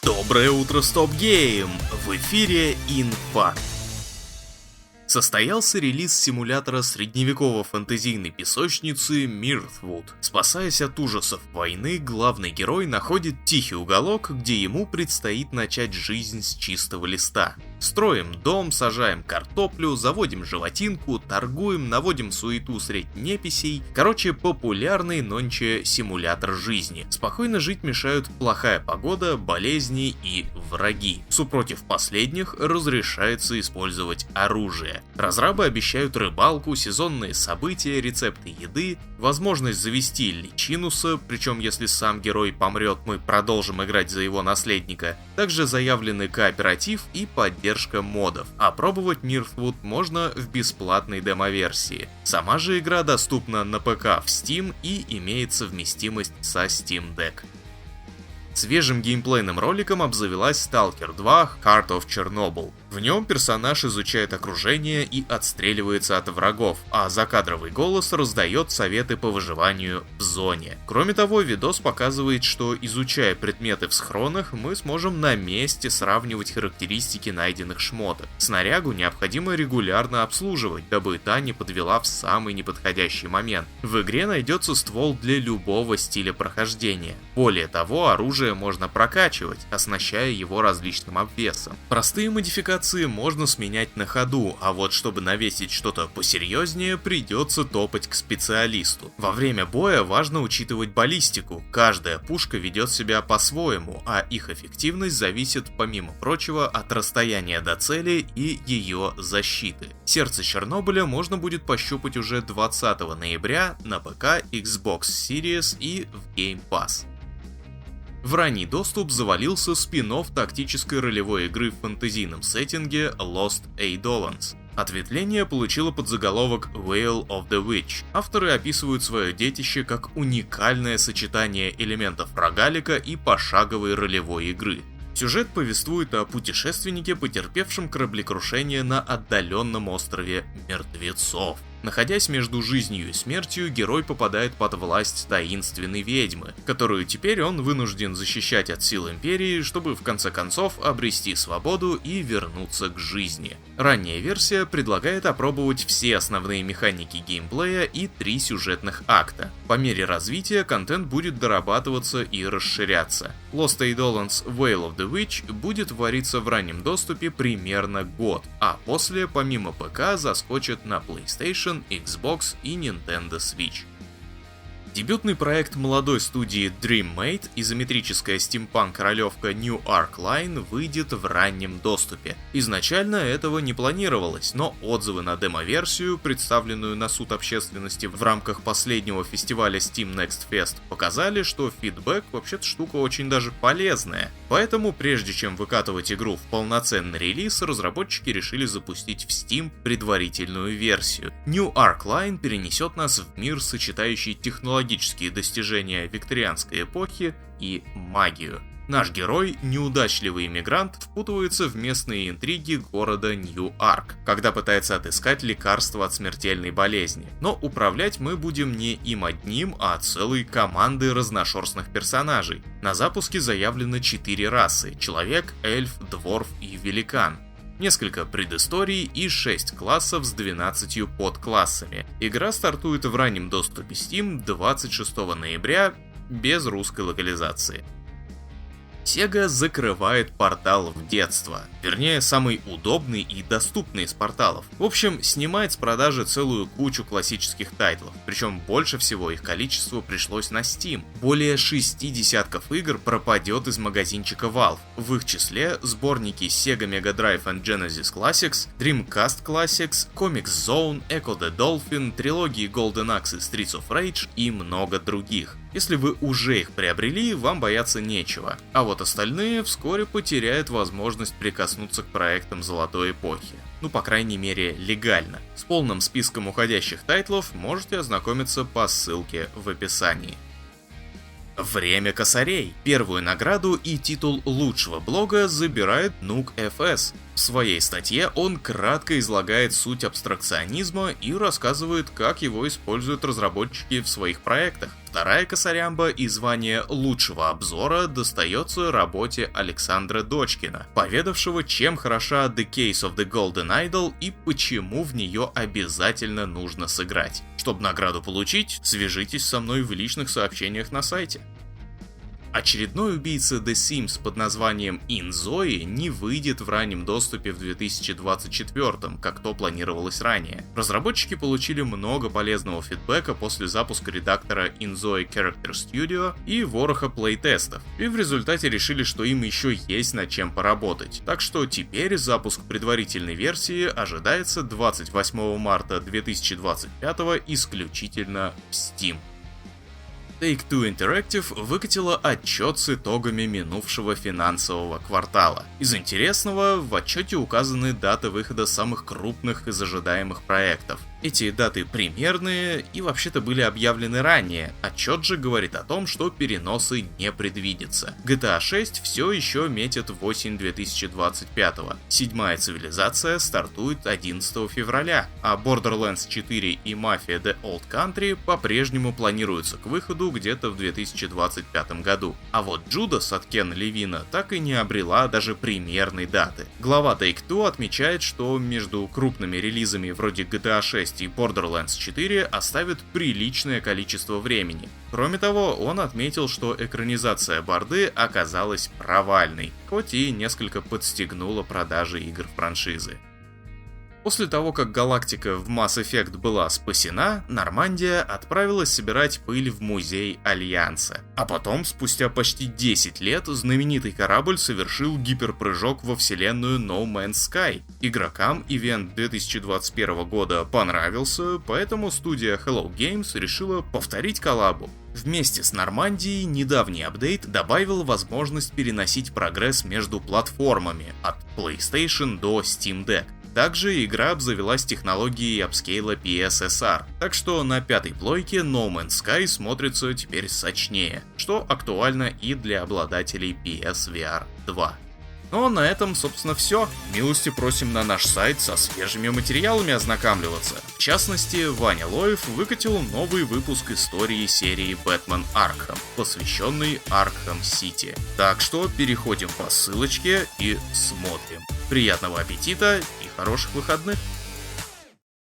Доброе утро, Стоп Гейм! В эфире Инфакт. Состоялся релиз симулятора средневековой фэнтезийной песочницы Миртвуд. Спасаясь от ужасов войны, главный герой находит тихий уголок, где ему предстоит начать жизнь с чистого листа. Строим дом, сажаем картоплю, заводим животинку, торгуем, наводим суету средь неписей. Короче, популярный нонче симулятор жизни. Спокойно жить мешают плохая погода, болезни и враги. Супротив последних разрешается использовать оружие. Разрабы обещают рыбалку, сезонные события, рецепты еды, возможность завести личинуса, причем если сам герой помрет, мы продолжим играть за его наследника. Также заявлены кооператив и поддержка модов. Опробовать Миртвуд можно в бесплатной демо-версии. Сама же игра доступна на ПК в Steam и имеет совместимость со Steam Deck. Свежим геймплейным роликом обзавелась Stalker 2 Heart of Chernobyl. В нем персонаж изучает окружение и отстреливается от врагов, а закадровый голос раздает советы по выживанию в зоне. Кроме того, видос показывает, что изучая предметы в схронах, мы сможем на месте сравнивать характеристики найденных шмоток. Снарягу необходимо регулярно обслуживать, дабы та не подвела в самый неподходящий момент. В игре найдется ствол для любого стиля прохождения. Более того, оружие можно прокачивать, оснащая его различным обвесом. Простые модификации можно сменять на ходу, а вот чтобы навесить что-то посерьезнее, придется топать к специалисту. Во время боя важно учитывать баллистику. Каждая пушка ведет себя по-своему, а их эффективность зависит, помимо прочего, от расстояния до цели и ее защиты. Сердце Чернобыля можно будет пощупать уже 20 ноября на ПК, Xbox Series и в Game Pass. В ранний доступ завалился спин-офф тактической ролевой игры в фэнтезийном сеттинге Lost Eidolons. Ответвление получило подзаголовок Veil of the Witch. Авторы описывают свое детище как уникальное сочетание элементов рогалика и пошаговой ролевой игры. Сюжет повествует о путешественнике, потерпевшем кораблекрушение на отдаленном острове Мертвецов. Находясь между жизнью и смертью, герой попадает под власть таинственной ведьмы, которую теперь он вынужден защищать от сил Империи, чтобы в конце концов обрести свободу и вернуться к жизни. Ранняя версия предлагает опробовать все основные механики геймплея и 3 сюжетных акта. По мере развития контент будет дорабатываться и расширяться. Lost Eidolons Veil of the Witch будет вариться в раннем доступе примерно год, а после помимо ПК заскочит на PlayStation, Xbox и Nintendo Switch. Дебютный проект молодой студии Dreammate, изометрическая стимпанк-ролевка New Arc Line, выйдет в раннем доступе. Изначально этого не планировалось, но отзывы на демо-версию, представленную на суд общественности в рамках последнего фестиваля Steam Next Fest, показали, что фидбэк вообще-то штука очень даже полезная. Поэтому, прежде чем выкатывать игру в полноценный релиз, разработчики решили запустить в Steam предварительную версию. New Arc Line перенесет нас в мир, сочетающий технологические достижения викторианской эпохи и магию. Наш герой, неудачливый иммигрант, впутывается в местные интриги города Нью-Арк, когда пытается отыскать лекарство от смертельной болезни. Но управлять мы будем не им одним, а целой командой разношерстных персонажей. На запуске заявлено 4 расы – человек, эльф, дворф и великан. Несколько предысторий и 6 классов с 12 подклассами. Игра стартует в раннем доступе Steam 26 ноября без русской локализации. Sega закрывает портал в детство. Вернее, самый удобный и доступный из порталов. В общем, снимает с продажи целую кучу классических тайтлов. Причем больше всего их количество пришлось на Steam. Более 6 десятков игр пропадет из магазинчика Valve. В их числе сборники Sega Mega Drive and Genesis Classics, Dreamcast Classics, Comics Zone, Echo the Dolphin, трилогии Golden Axe и Streets of Rage и много других. Если вы уже их приобрели, вам бояться нечего, а вот остальные вскоре потеряют возможность прикоснуться к проектам золотой эпохи. Ну, по крайней мере, легально. С полным списком уходящих тайтлов можете ознакомиться по ссылке в описании. Время косарей. Первую награду и титул лучшего блога забирает Nuke.fs. В своей статье он кратко излагает суть абстракционизма и рассказывает, как его используют разработчики в своих проектах. вторая косарямба и звание лучшего обзора достается работе Александра Дочкина, поведавшего, чем хороша The Case of the Golden Idol и почему в нее обязательно нужно сыграть. Чтобы награду получить, свяжитесь со мной в личных сообщениях на сайте. Очередной убийца The Sims под названием Inzoi не выйдет в раннем доступе в 2024, как то планировалось ранее. Разработчики получили много полезного фидбэка после запуска редактора Inzoi Character Studio и вороха плейтестов, и в результате решили, что им еще есть над чем поработать. Так что теперь запуск предварительной версии ожидается 28 марта 2025 исключительно в Steam. Take-Two Interactive выкатила отчет с итогами минувшего финансового квартала. Из интересного, в отчете указаны даты выхода самых крупных из ожидаемых проектов. Эти даты примерные и вообще-то были объявлены ранее. Отчет же говорит о том, что переносы не предвидятся. GTA 6 все еще метит в осень 2025. Седьмая цивилизация стартует 11 февраля, а Borderlands 4 и Mafia The Old Country по-прежнему планируются к выходу где-то в 2025 году. А вот Judas от Кена Левина так и не обрела даже примерной даты. Глава Take-Two отмечает, что между крупными релизами вроде GTA 6 и Borderlands 4 оставит приличное количество времени. Кроме того, он отметил, что экранизация Борды оказалась провальной, хоть и несколько подстегнула продажи игр франшизы. После того, как галактика в Mass Effect была спасена, Нормандия отправилась собирать пыль в музей Альянса. А потом, спустя почти 10 лет, знаменитый корабль совершил гиперпрыжок во вселенную No Man's Sky. Игрокам ивент 2021 года понравился, поэтому студия Hello Games решила повторить коллабу. Вместе с Нормандией недавний апдейт добавил возможность переносить прогресс между платформами от PlayStation до Steam Deck. Также игра обзавелась технологией апскейла PSSR, так что на пятой плойке No Man's Sky смотрится теперь сочнее, что актуально и для обладателей PSVR 2. Ну а на этом, собственно, все. Милости просим на наш сайт со свежими материалами ознакомливаться. В частности, Ваня Лоев выкатил новый выпуск истории серии Batman Arkham, посвященный Arkham City. Так что переходим по ссылочке и смотрим. Приятного аппетита и хороших выходных!